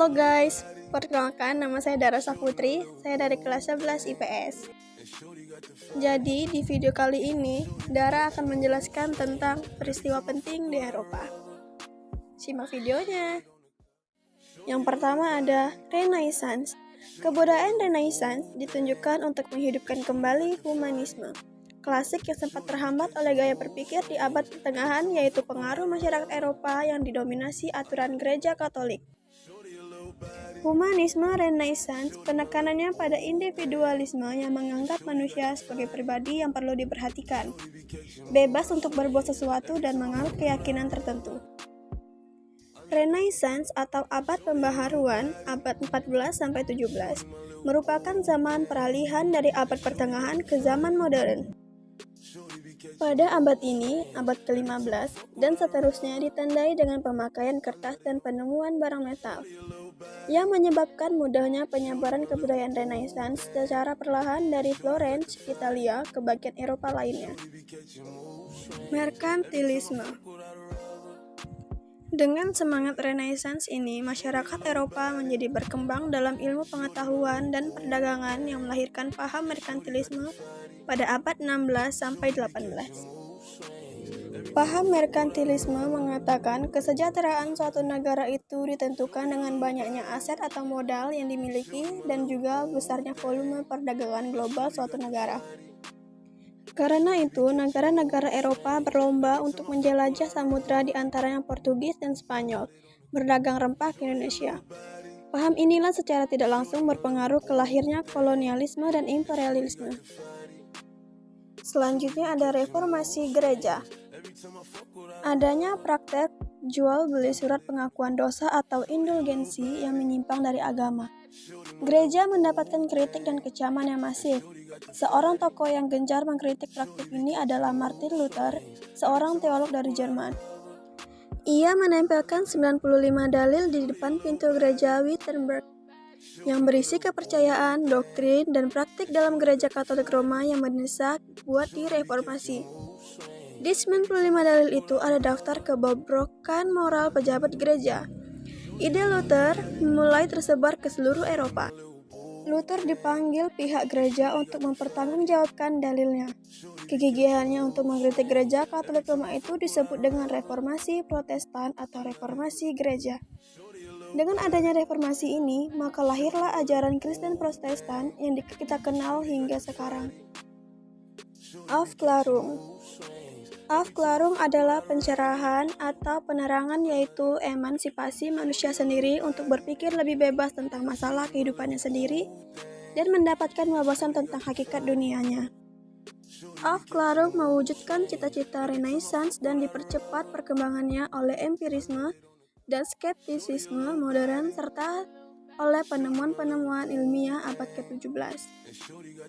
Halo guys, perkenalkan nama saya Dara Saputri, saya dari kelas 11 IPS. Jadi di video kali ini, Dara akan menjelaskan tentang peristiwa penting di Eropa. Simak videonya. Yang pertama ada Renaissance. Kebudayaan Renaissance ditunjukkan untuk menghidupkan kembali humanisme klasik yang sempat terhambat oleh gaya berpikir di abad pertengahan, yaitu pengaruh masyarakat Eropa yang didominasi aturan gereja Katolik. Humanisme Renaissance penekanannya pada individualisme yang menganggap manusia sebagai pribadi yang perlu diperhatikan, bebas untuk berbuat sesuatu dan menganut keyakinan tertentu. Renaissance atau abad pembaharuan, abad 14-17, merupakan zaman peralihan dari abad pertengahan ke zaman modern. Pada abad ini, abad ke-15, dan seterusnya ditandai dengan pemakaian kertas dan penemuan barang metal, yang menyebabkan mudahnya penyebaran kebudayaan Renaissance secara perlahan dari Florence, Italia, ke bagian Eropa lainnya. Merkantilisme. Dengan semangat Renaissance ini, masyarakat Eropa menjadi berkembang dalam ilmu pengetahuan dan perdagangan yang melahirkan paham merkantilisme pada abad 16-18. Paham merkantilisme mengatakan kesejahteraan suatu negara itu ditentukan dengan banyaknya aset atau modal yang dimiliki dan juga besarnya volume perdagangan global suatu negara. Karena itu, negara-negara Eropa berlomba untuk menjelajah samudra di antaranya Portugis dan Spanyol, berdagang rempah ke Indonesia. Paham inilah secara tidak langsung berpengaruh ke lahirnya kolonialisme dan imperialisme. Selanjutnya ada reformasi gereja. Adanya praktek jual beli surat pengakuan dosa atau indulgensi yang menyimpang dari agama. Gereja mendapatkan kritik dan kecaman yang masif. Seorang tokoh yang gencar mengkritik praktik ini adalah Martin Luther, seorang teolog dari Jerman. Ia menempelkan 95 dalil di depan pintu gereja Wittenberg yang berisi kepercayaan, doktrin, dan praktik dalam gereja Katolik Roma yang mendesak buat direformasi. Di 95 dalil itu ada daftar kebobrokan moral pejabat gereja. Ide Luther mulai tersebar ke seluruh Eropa. Luther dipanggil pihak gereja untuk mempertanggungjawabkan dalilnya. Kegigihannya untuk mengkritik gereja Katolik Roma itu disebut dengan reformasi Protestan atau reformasi gereja. Dengan adanya reformasi ini, maka lahirlah ajaran Kristen Protestan yang kita kenal hingga sekarang. Aufklärung. Aufklärung adalah pencerahan atau penerangan, yaitu emansipasi manusia sendiri untuk berpikir lebih bebas tentang masalah kehidupannya sendiri dan mendapatkan wawasan tentang hakikat dunianya. Aufklärung mewujudkan cita-cita Renaissance dan dipercepat perkembangannya oleh empirisme dan skeptisisme modern serta oleh penemuan-penemuan ilmiah abad ke-17.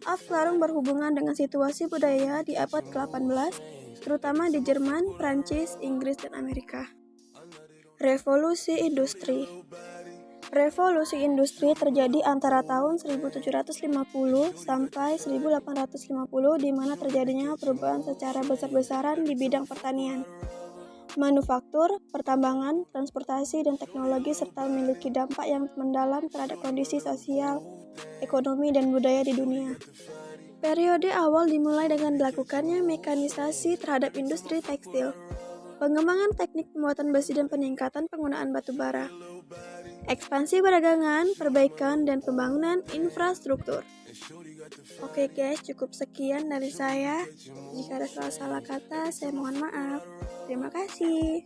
Aufklärung berhubungan dengan situasi budaya di abad ke-18, terutama di Jerman, Prancis, Inggris, dan Amerika. Revolusi industri. Revolusi industri terjadi antara tahun 1750 sampai 1850, di mana terjadinya perubahan secara besar-besaran di bidang pertanian, manufaktur, pertambangan, transportasi, dan teknologi, serta memiliki dampak yang mendalam terhadap kondisi sosial, ekonomi, dan budaya di dunia. Periode awal dimulai dengan dilakukannya mekanisasi terhadap industri tekstil, pengembangan teknik pembuatan besi, dan peningkatan penggunaan batu bara, ekspansi perdagangan, perbaikan, dan pembangunan infrastruktur. Oke guys, cukup sekian dari saya. Jika ada salah-salah kata, saya mohon maaf. Terima kasih.